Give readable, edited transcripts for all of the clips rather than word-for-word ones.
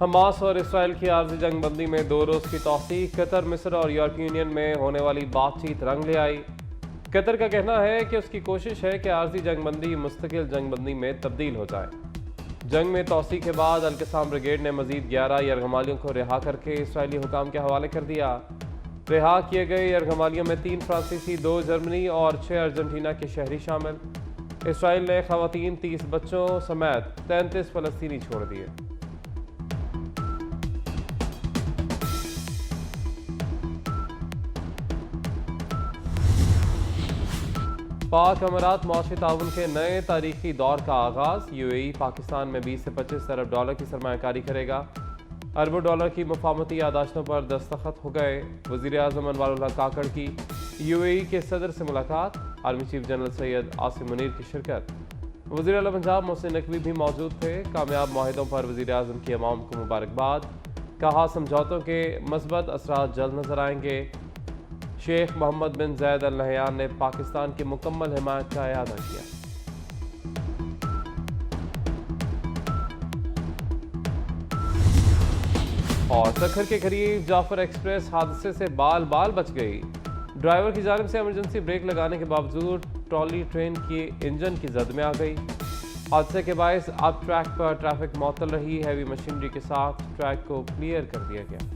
Hamas اور اسرائیل کی عارضی جنگ بندی میں 2 روز کی توسیع۔ قطر، مصر اور یورپی یونین میں ہونے والی بات چیت رنگ لے آئی۔ قطر کا کہنا ہے کہ اس کی کوشش ہے کہ عارضی جنگ بندی مستقل جنگ بندی میں تبدیل ہو جائے۔ جنگ میں توسیع کے بعد القسام بریگیڈ نے مزید 11 یرغمالیوں کو رہا کر کے اسرائیلی حکام کے حوالے کر دیا۔ رہا کیے گئے یرغمالیوں میں 3 فرانسیسی، 2 جرمنی اور 6 ارجنٹینا کے شہری شامل۔ اسرائیل نے خواتین، 30 بچوں سمیت 33 فلسطینی چھوڑ دیے۔ پاک امارات معاشی تعاون کے نئے تاریخی دور کا آغاز۔ UAE پاکستان میں 20 سے 25 ارب ڈالر کی سرمایہ کاری کرے گا۔ اربوں ڈالر کی مفاہمتی یادداشتوں پر دستخط ہو گئے۔ وزیر اعظم انوار الحق کاکڑ کی UAE کے صدر سے ملاقات۔ Army chief general Syed Asim Munir کی شرکت۔ وزیر اعلیٰ پنجاب محسن نقوی بھی موجود تھے۔ کامیاب معاہدوں پر وزیر اعظم کی عوام کو مبارکباد۔ کہا سمجھوتوں کے مثبت اثرات جلد نظر آئیں گے۔ شیخ محمد بن زید ال نہیان نے پاکستان کی مکمل حمایت کا اعادہ کیا۔ اور سکھر کے قریب جعفر ایکسپریس حادثے سے بال بال بچ گئی۔ ڈرائیور کی جانب سے ایمرجنسی بریک لگانے کے باوجود ٹرالی ٹرین کی انجن کی زد میں آ گئی۔ حادثے کے باعث اب ٹریک پر ٹریفک معطل رہی۔ ہیوی مشینری کے ساتھ ٹریک کو کلیئر کر دیا گیا۔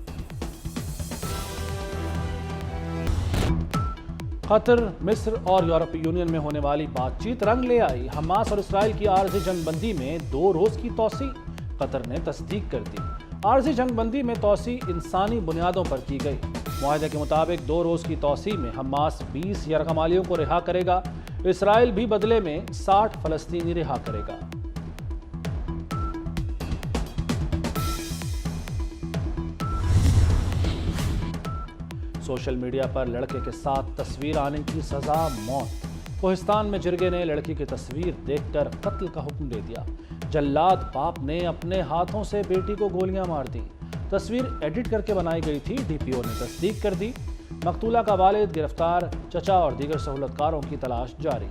قطر، مصر اور یورپی یونین میں ہونے والی بات چیت رنگ لے آئی۔ حماس اور اسرائیل کی عارضی جنگ بندی میں 2 روز کی توسیع۔ قطر نے تصدیق کر دی۔ عارضی جنگ بندی میں توسیع انسانی بنیادوں پر کی گئی۔ معاہدے کے مطابق 2 روز کی توسیع میں حماس 20 یرغمالیوں کو رہا کرے گا۔ اسرائیل بھی بدلے میں 60 فلسطینی رہا کرے گا۔ سوشل میڈیا پر لڑکے کے ساتھ تصویر آنے کی سزا موت۔ کوہستان میں جرگے نے لڑکی کی تصویر دیکھ کر قتل کا حکم دے دیا۔ جلاد باپ نے اپنے ہاتھوں سے بیٹی کو گولیاں مار دی۔ تصویر ایڈٹ کر کے بنائی گئی تھی۔ DPO نے تصدیق کر دی۔ مقتولہ کا والد گرفتار، چچا اور دیگر سہولتکاروں کی تلاش جاری۔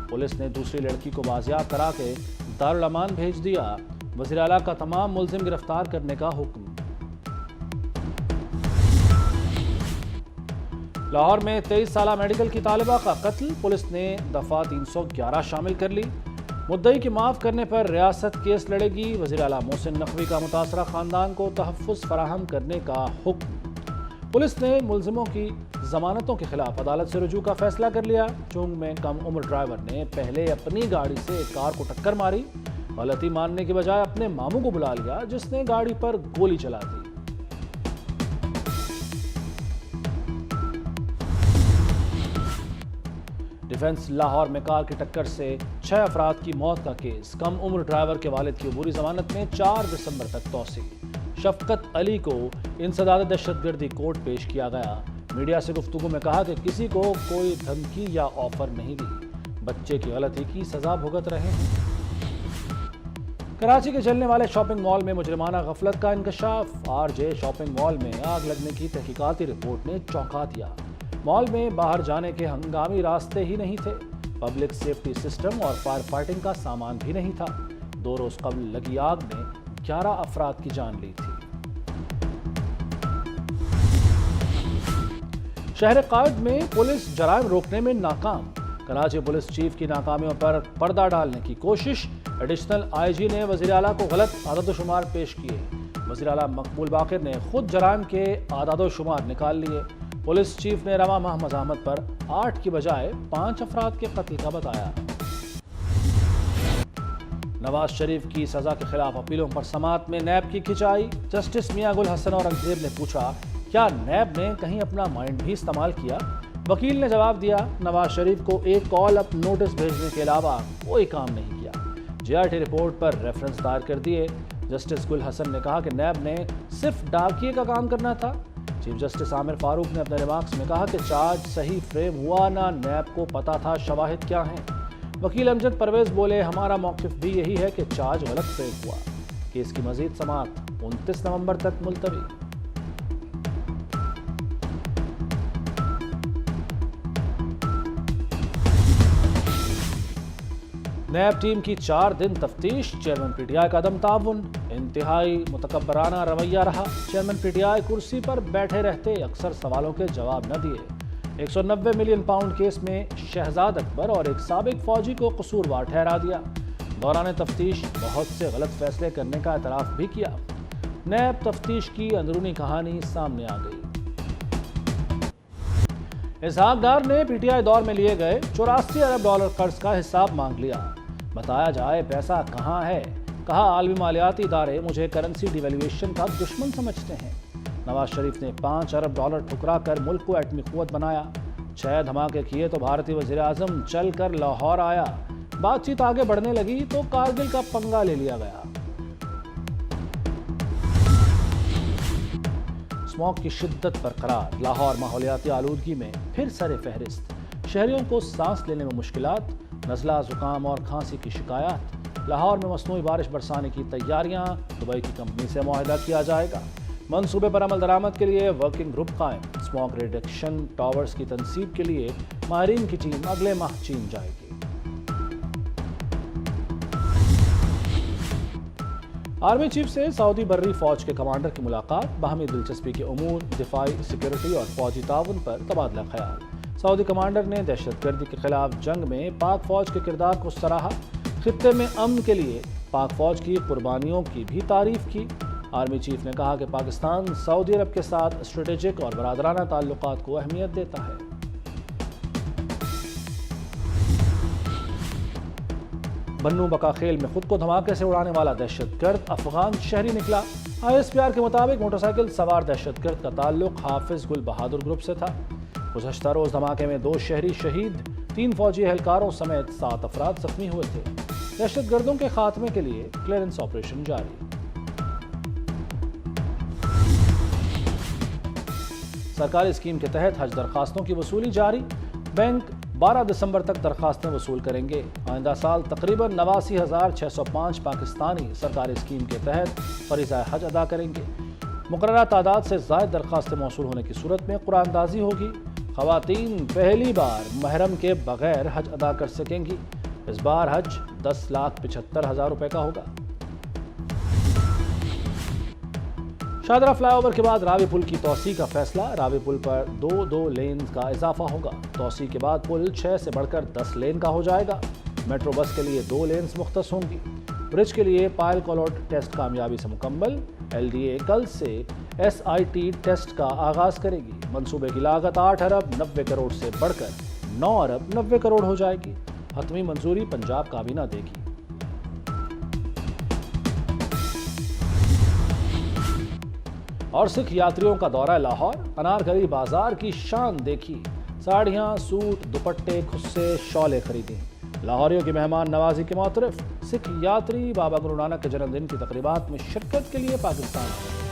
پولیس نے دوسری لڑکی کو بازیاب کرا کے دارالامان بھیج دیا۔ وزیر اعلیٰ کا تمام ملزم گرفتار کرنے کا حکم۔ لاہور میں 23 سالہ میڈیکل کی طالبہ کا قتل۔ پولیس نے دفعہ 311 شامل کر لی۔ مدعی کی معاف کرنے پر ریاست کیس لڑے گی۔ وزیر اعلیٰ محسن نقوی کا متاثرہ خاندان کو تحفظ فراہم کرنے کا حکم۔ پولیس نے ملزموں کی ضمانتوں کے خلاف عدالت سے رجوع کا فیصلہ کر لیا۔ چونگ میں کم عمر ڈرائیور نے پہلے اپنی گاڑی سے ایک کار کو ٹکر ماری۔ غلطی ماننے کے بجائے اپنے ماموں کو بلا لیا جس نے گاڑی پر گولی چلا دی۔ ڈیفنس لاہور میں کار کی ٹکر سے 6 افراد کی موت کا کیس۔ کم عمر ڈرائیور کے والد کی عبوری ضمانت میں 4 دسمبر تک توسیع۔ شفقت علی کو انسداد دہشت گردی کورٹ پیش کیا گیا۔ میڈیا سے گفتگو میں کہا کہ کسی کو کوئی دھمکی یا آفر نہیں دی۔ بچے کی غلطی کی سزا بھگت رہے ہیں۔ کراچی کے چلنے والے شاپنگ مال میں مجرمانہ غفلت کا انکشاف۔ RJ شاپنگ مال میں آگ لگنے کی تحقیقاتی رپورٹ نے چونکا دیا۔ مال میں باہر جانے کے ہنگامی راستے ہی نہیں تھے۔ پبلک سیفٹی سسٹم اور فائر فائٹنگ کا سامان بھی نہیں تھا۔ 2 روز قبل لگی آگ نے 11 افراد کی جان لی تھی۔ شہر قائد میں پولیس جرائم روکنے میں ناکام۔ کراچی پولیس چیف کی ناکامیوں پر پردہ ڈالنے کی کوشش۔ ایڈیشنل IG نے وزیر اعلیٰ کو غلط اعداد و شمار پیش کیے۔ وزیر اعلیٰ مقبول باقر نے خود جرائم کے اعداد و شمار نکال لیے۔ پولیس چیف نے رواں ماہ مزاحمت پر 8 کی بجائے 5 افراد کے قتل کا بتایا۔ نواز شریف کی سزا کے خلاف اپیلوں پر سماعت میں نیب کی کھنچائی۔ جسٹس میاں گل حسن اورنگزیب نے پوچھا کیا نیب نے کہیں اپنا مائنڈ بھی استعمال کیا؟ وکیل نے جواب دیا نواز شریف کو ایک کال اپ نوٹس بھیجنے کے علاوہ کوئی کام نہیں کیا۔ JRT رپورٹ پر ریفرنس دائر کر دیے۔ جسٹس گل حسن نے کہا کہ نیب نے صرف ڈاکیے کا کام کرنا تھا۔ چیف جسٹس عامر فاروق نے اپنے ریمارکس میں کہا کہ چارج صحیح فریم ہوا نہ نیب کو پتا تھا شواہد کیا ہیں۔ وکیل امجد پرویز بولے ہمارا موقف بھی یہی ہے کہ چارج غلط فریم ہوا۔ کیس کی مزید سماعت 29 نومبر تک ملتوی۔ نیب ٹیم کی 4 دن تفتیش، چیئرمین پی ٹی آئی کا عدم تعاون، انتہائی متکبرانہ رویہ رہا۔ چیئرمین پی ٹی آئی کرسی پر بیٹھے رہتے اکثر سوالوں کے جواب نہ دیے۔ 190 ملین پاؤنڈ کیس میں شہزاد اکبر اور ایک سابق فوجی کو قصوروار ٹھہرا دیا۔ دوران تفتیش بہت سے غلط فیصلے کرنے کا اعتراف بھی کیا۔ نیب تفتیش کی اندرونی کہانی سامنے آ گئی۔ اسحاق ڈار نے پی ٹی آئی دور میں لیے گئے 84 ارب ڈالر قرض کا حساب مانگ لیا۔ بتایا جائے پیسہ کہاں ہے؟ کہا عالمی مالیاتی ادارے مجھے کرنسی ڈیویلیویشن کا دشمن سمجھتے ہیں۔ نواز شریف نے 5 ارب ڈالر ٹھکرا کر ملک کو ایٹمی قوت بنایا۔ 6 دھماکے کیے تو بھارتی وزیر اعظم چل کر لاہور آیا۔ بات چیت آگے بڑھنے لگی تو کارگل کا پنگا لے لیا گیا۔ اسموگ کی شدت برقرار، لاہور ماحولیاتی آلودگی میں پھر سر فہرست۔ شہریوں کو سانس لینے میں مشکلات، نزلہ، زکام اور کھانسی کی شکایات۔ لاہور میں مصنوعی بارش برسانے کی تیاریاں، دبئی کی کمپنی سے معاہدہ کیا جائے گا۔ منصوبے پر عمل درآمد کے لیے ورکنگ گروپ قائم۔ اسموگ ریڈکشن ٹاورز کی تنصیب کے لیے ماہرین کی ٹیم اگلے ماہ چین جائے گی۔ آرمی چیف سے سعودی بری فوج کے کمانڈر کی ملاقات، باہمی دلچسپی کے امور، دفاعی، سیکورٹی اور فوجی تعاون پر تبادلہ خیال۔ سعودی کمانڈر نے دہشت گردی کے خلاف جنگ میں پاک فوج کے کردار کو سراہا۔ خطے میں امن کے لیے پاک فوج کی قربانیوں کی بھی تعریف کی۔ آرمی چیف نے کہا کہ پاکستان سعودی عرب کے ساتھ اسٹریٹجک اور برادرانہ تعلقات کو اہمیت دیتا ہے۔ بنو بکا خیل میں خود کو دھماکے سے اڑانے والا دہشت گرد افغان شہری نکلا۔ آئی ایس پی آر کے مطابق موٹر سائیکل سوار دہشت گرد کا تعلق حافظ گل بہادر گروپ سے تھا۔ گزشتہ روز دھماکے میں 2 شہری شہید، 3 فوجی اہلکاروں سمیت 7 افراد زخمی ہوئے تھے۔ دہشت گردوں کے خاتمے کے لیے کلیئرنس آپریشن جاری۔ سرکاری اسکیم کے تحت حج درخواستوں کی وصولی جاری۔ بینک 12 دسمبر تک درخواستیں وصول کریں گے۔ آئندہ سال تقریباً 89,605 پاکستانی سرکاری اسکیم کے تحت فریضہ حج ادا کریں گے۔ مقررہ تعداد سے زائد درخواستیں موصول ہونے کی صورت میں قرآن دازی ہوگی۔ خواتین پہلی بار محرم کے بغیر حج ادا کر سکیں گی۔ اس بار حج 10,75,000 روپے کا ہوگا۔ شاہدرہ فلائی اوور کے بعد راوی پل کی توسیع کا فیصلہ۔ راوی پل پر 2 لینز کا اضافہ ہوگا۔ توسیع کے بعد پل 6 سے بڑھ کر 10 لین کا ہو جائے گا۔ میٹرو بس کے لیے 2 لینز مختص ہوں گی۔ برج کے لیے پائل کالوٹ ٹیسٹ کامیابی سے مکمل۔ ایل ڈی اے کل سے ایس آئی ٹی ٹیسٹ کا آغاز کرے گی۔ منصوبے کی لاگت 8 ارب 90 کروڑ سے بڑھ کر 9 ارب 90 کروڑ ہو جائے گی۔ حتمی منظوری پنجاب کابینہ دے گی۔ اور سکھ یاتریوں کا دورہ لاہور، انارگلی بازار کی شان دیکھی۔ ساڑیاں، سوٹ، دوپٹے، خصے، شالیں خریدیں۔ لاہوریوں کی مہمان نوازی کے معترف سکھ یاتری بابا گرو نانک کے جنم دن کی تقریبات میں شرکت کے لیے پاکستان آئے۔